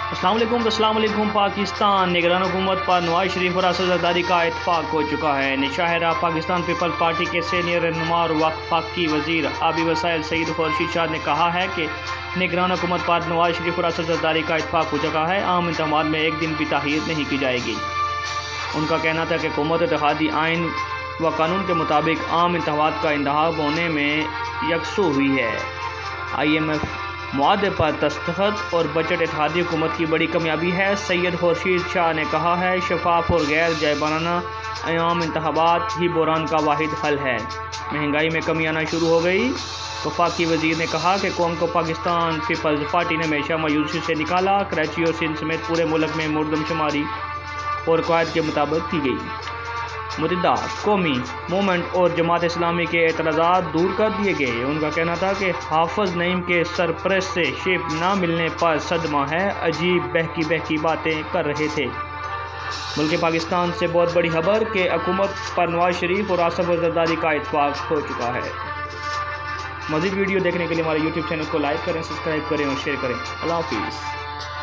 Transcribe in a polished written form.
अस्सलाम वालेकुम। पाकिस्तान निगरान हुकूमत पर नवाज शरीफ और असद जरदारी का इत्फाक हो चुका है। निशाहरा पाकिस्तान पीपल पार्टी के सीनियर रहनुमा और वफाकी वजीर आबी वसाइल सईद खुर्शीद शाह ने कहा है कि निगरान हुकूमत पर नवाज शरीफ और असद जरदारी का इत्फाक हो चुका है। आम इंतखाबात में एक दिन भी ताख़ीर नहीं की जाएगी। उनका कहना था कि हुकूमत इत्तेहादी आइन व कानून के मुताबिक आम इंतखाबात का इंतखाब होने में यकसू हुई है। IMF मुआहदे पर दस्तखत और बजट इत्तेहादी हुकूमत की बड़ी कामयाबी है। सैयद खुर्शीद शाह ने कहा है, शफाफ और गैर जायबाना आम इंतखाबात ही बहरान का वाहिद हल है। महंगाई में कमी आना शुरू हो गई। वफाकी वजीर ने कहा कि कौम को पाकिस्तान पीपल्स पार्टी ने हमेशा मायूसी से निकाला। कराची और सिंध समेत पूरे मुल्क में मुर्दमशुमारी और कायद के मुताबिक की गई। मुतहदा कौमी मूवमेंट और जमात इस्लामी के एतराज़ात दूर कर दिए गए। उनका कहना था कि हाफिज नईम के सरपरस्त से शेप ना मिलने पर सदमा है, अजीब बहकी बातें कर रहे थे। मुल्क पाकिस्तान से बहुत बड़ी खबर कि हुकूमत पर नवाज शरीफ और असद जरदारी का इत्फाक हो चुका है। मज़ीद वीडियो देखने के लिए हमारे YouTube चैनल को लाइक करें, सब्सक्राइब करें और शेयर करें। अल्लाह हाफिज़।